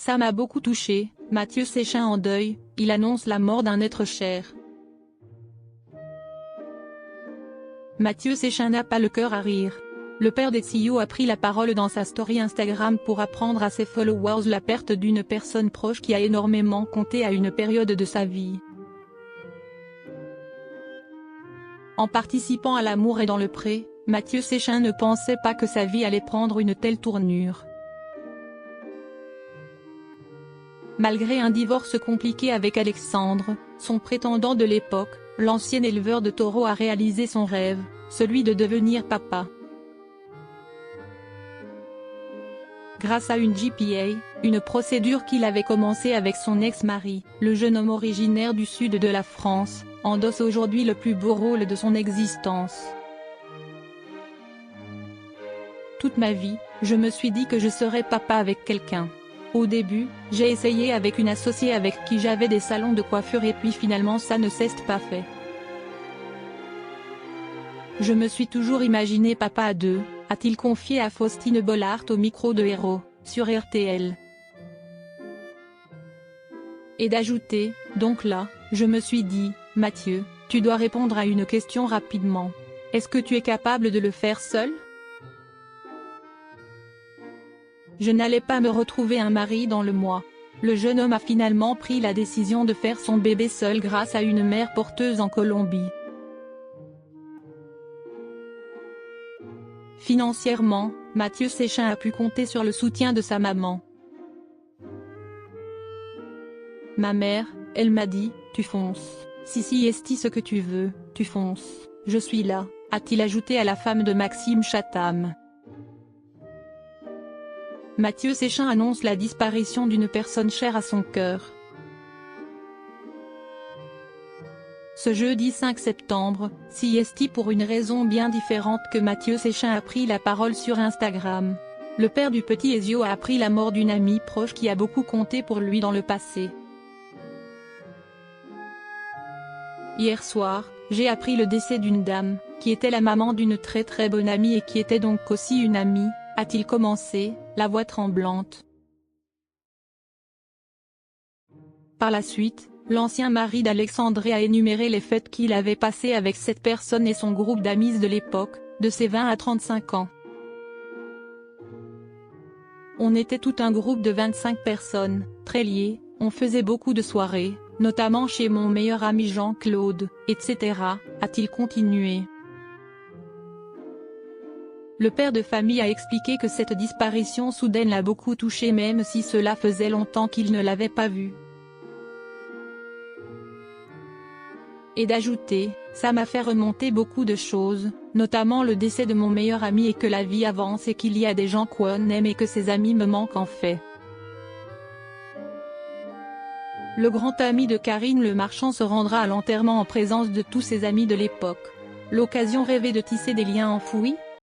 Ça m'a beaucoup touché. Mathieu Séchin en deuil, il annonce la mort d'un être cher. Mathieu Séchin n'a pas le cœur à rire. Le père des CEO a pris la parole dans sa story Instagram pour apprendre à ses followers la perte d'une personne proche qui a énormément compté à une période de sa vie. En participant à L'amour est dans le pré, Mathieu Séchin ne pensait pas que sa vie allait prendre une telle tournure. Malgré un divorce compliqué avec Alexandre, son prétendant de l'époque, l'ancien éleveur de taureaux a réalisé son rêve, celui de devenir papa. Grâce à une GPA, une procédure qu'il avait commencée avec son ex-mari, le jeune homme originaire du sud de la France, endosse aujourd'hui le plus beau rôle de son existence. Toute ma vie, je me suis dit que je serais papa avec quelqu'un. Au début, j'ai essayé avec une associée avec qui j'avais des salons de coiffure et puis finalement ça ne s'est pas fait. Je me suis toujours imaginé papa à deux, a-t-il confié à Faustine Bollaert au micro de Héros, sur RTL. Et d'ajouter, donc là, je me suis dit, Mathieu, tu dois répondre à une question rapidement. Est-ce que tu es capable de le faire seul ? Je n'allais pas me retrouver un mari dans le mois. Le jeune homme a finalement pris la décision de faire son bébé seul grâce à une mère porteuse en Colombie. Financièrement, Mathieu Séchin a pu compter sur le soutien de sa maman. Ma mère, elle m'a dit, tu fonces, si esti ce que tu veux, tu fonces, je suis là, a-t-il ajouté à la femme de Maxime Chatham. Mathieu Séchin annonce la disparition d'une personne chère à son cœur. Ce jeudi 5 septembre, esti pour une raison bien différente que Mathieu Séchin a pris la parole sur Instagram. Le père du petit Ezio a appris la mort d'une amie proche qui a beaucoup compté pour lui dans le passé. Hier soir, j'ai appris le décès d'une dame, qui était la maman d'une très bonne amie et qui était donc aussi une amie, a-t-il commencé, la voix tremblante. Par la suite, l'ancien mari d'Alexandre a énuméré les fêtes qu'il avait passées avec cette personne et son groupe d'amis de l'époque, de ses 20 à 35 ans. On était tout un groupe de 25 personnes, très liés, on faisait beaucoup de soirées, notamment chez mon meilleur ami Jean-Claude, etc., a-t-il continué. Le père de famille a expliqué que cette disparition soudaine l'a beaucoup touché même si cela faisait longtemps qu'il ne l'avait pas vu. Et d'ajouter, ça m'a fait remonter beaucoup de choses, notamment le décès de mon meilleur ami et que la vie avance et qu'il y a des gens qu'on aime et que ces amis me manquent en fait. Le grand ami de Karine Le Marchand se rendra à l'enterrement en présence de tous ses amis de l'époque. L'occasion rêvée de tisser des liens enfouis ?